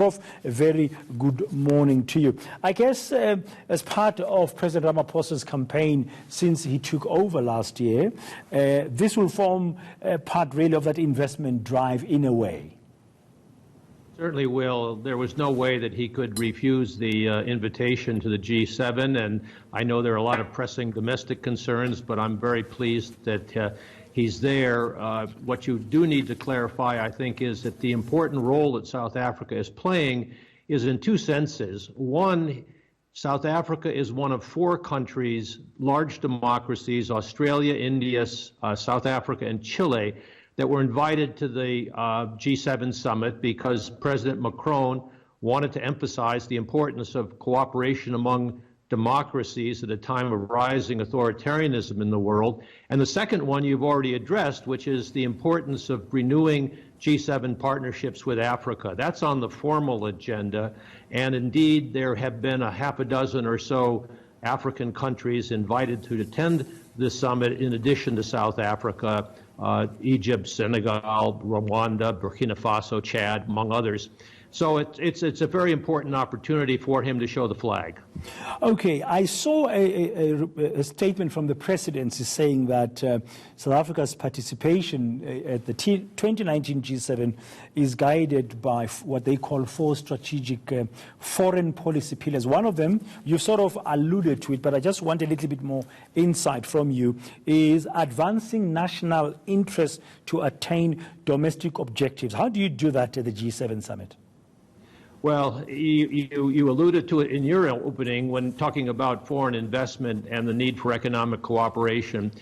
Prof, a very good morning to you. I guess as part of President Ramaphosa's campaign since he took over last year, this will form part really of that investment drive in a way. Certainly will. There was no way that he could refuse the invitation to the G7, and I know there are a lot of pressing domestic concerns, but I'm very pleased that he's there. What you do need to clarify, I think, is that the important role that South Africa is playing is in two senses. One, South Africa is one of 4 countries, large democracies, Australia, India, South Africa, and Chile, that were invited to the G7 summit because President Macron wanted to emphasize the importance of cooperation among democracies at a time of rising authoritarianism in the world. And the second one you've already addressed, which is the importance of renewing G7 partnerships with Africa. That's on the formal agenda, and indeed there have been a half a dozen or so African countries invited to attend this summit in addition to South Africa, Egypt, Senegal, Rwanda, Burkina Faso, Chad, among others. So it's a very important opportunity for him to show the flag. Okay, I saw a statement from the presidency saying that South Africa's participation at the 2019 G7 is guided by what they call 4 strategic foreign policy pillars. One of them, you sort of alluded to it, but I just want a little bit more insight from you, is advancing national interests to attain domestic objectives. How do you do that at the G7 summit? Well, you alluded to it in your opening when talking about foreign investment and the need for economic cooperation.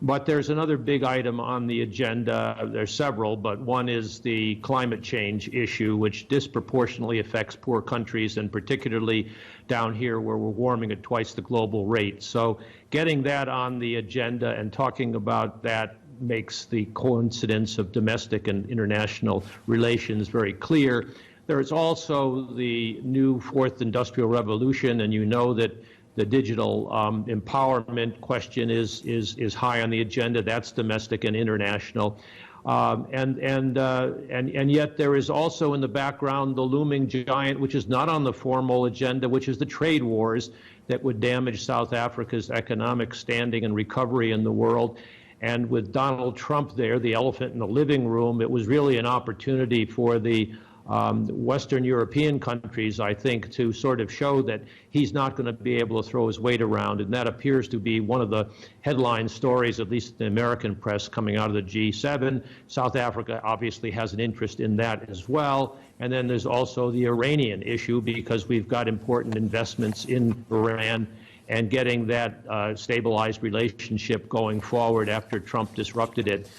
But there's another big item on the agenda. There's several, but one is the climate change issue, which disproportionately affects poor countries, and particularly down here where we're warming at twice the global rate. So getting that on the agenda and talking about that makes the coincidence of domestic and international relations very clear. There is also the new 4th industrial revolution, and you know that the digital empowerment question is high on the agenda. That's domestic and international. And yet there is also in the background the looming giant, which is not on the formal agenda, which is the trade wars that would damage South Africa's economic standing and recovery in the world. And with Donald Trump there, the elephant in the living room, it was really an opportunity for the Western European countries, I think, to sort of show that he's not going to be able to throw his weight around. And that appears to be one of the headline stories, at least in the American press, coming out of the G7. South Africa obviously has an interest in that as well. And then there's also the Iranian issue, because we've got important investments in Iran, and getting that stabilized relationship going forward after Trump disrupted it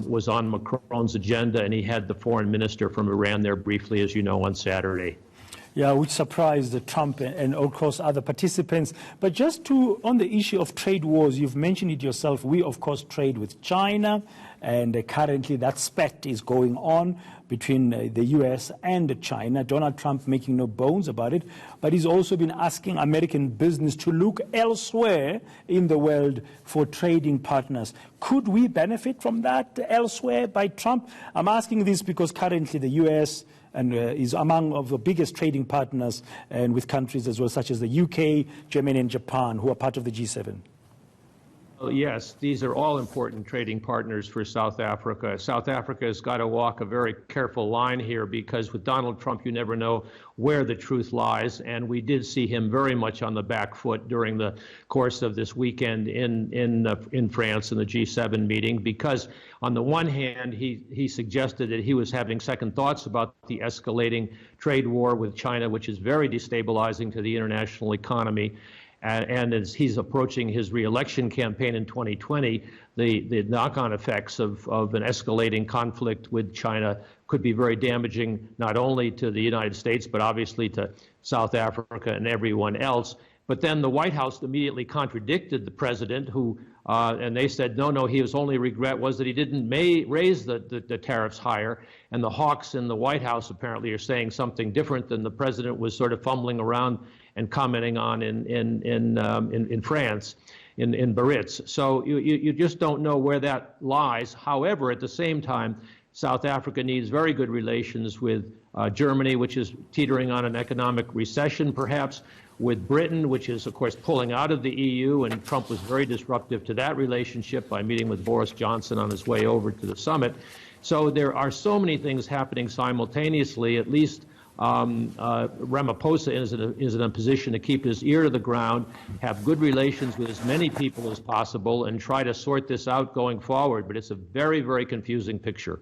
was on Macron's agenda, and he had the foreign minister from Iran there briefly, as you know, on Saturday. Yeah, which surprised Trump and of course other participants. But just on the issue of trade wars, you've mentioned it yourself. We, of course, trade with China, and currently that spat is going on between the U.S. and China. Donald Trump making no bones about it, but he's also been asking American business to look elsewhere in the world for trading partners. Could we benefit from that elsewhere by Trump? I'm asking this because currently the U.S. and is among of the biggest trading partners, and with countries as well, such as the UK, Germany, and Japan, who are part of the G7. Yes, these are all important trading partners for South Africa. South Africa has got to walk a very careful line here, because with Donald Trump, you never know where the truth lies. And we did see him very much on the back foot during the course of this weekend in France in the G7 meeting, because on the one hand, he suggested that he was having second thoughts about the escalating trade war with China, which is very destabilizing to the international economy. And as he's approaching his re-election campaign in 2020, the knock-on effects of an escalating conflict with China could be very damaging, not only to the United States, but obviously to South Africa and everyone else. But then the White House immediately contradicted the president, and they said, no, his only regret was that he didn't raise the tariffs higher. And the hawks in the White House apparently are saying something different than the president was sort of fumbling around and commenting on in France, in Biarritz. So you just don't know where that lies. However, at the same time, South Africa needs very good relations with Germany, which is teetering on an economic recession, perhaps, with Britain, which is, of course, pulling out of the EU, and Trump was very disruptive to that relationship by meeting with Boris Johnson on his way over to the summit. So there are so many things happening simultaneously. At least Ramaphosa is in a position to keep his ear to the ground, have good relations with as many people as possible, and try to sort this out going forward. But it's a very, very confusing picture.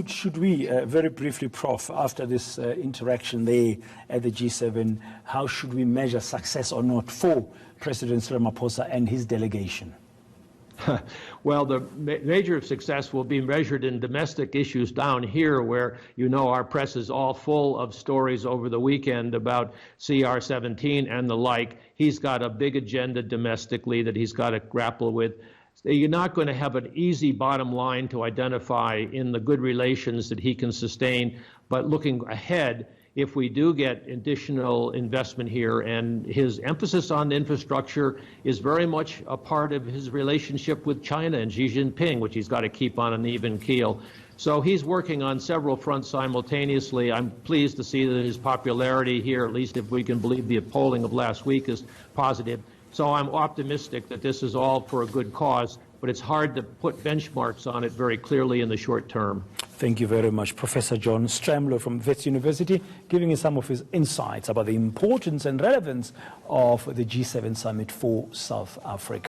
Should we, very briefly, Prof, after this interaction there at the G7, how should we measure success or not for President Ramaphosa and his delegation? Well, the measure of success will be measured in domestic issues down here, where, you know, our press is all full of stories over the weekend about CR-17 and the like. He's got a big agenda domestically that he's got to grapple with. You're not going to have an easy bottom line to identify in the good relations that he can sustain, but looking ahead, if we do get additional investment here, and his emphasis on infrastructure is very much a part of his relationship with China and Xi Jinping, which he's got to keep on an even keel. So he's working on several fronts simultaneously. I'm pleased to see that his popularity here, at least if we can believe the polling of last week, is positive. So I'm optimistic that this is all for a good cause, but it's hard to put benchmarks on it very clearly in the short term. Thank you very much, Professor John Stramler from Wits University, giving us some of his insights about the importance and relevance of the G7 summit for South Africa.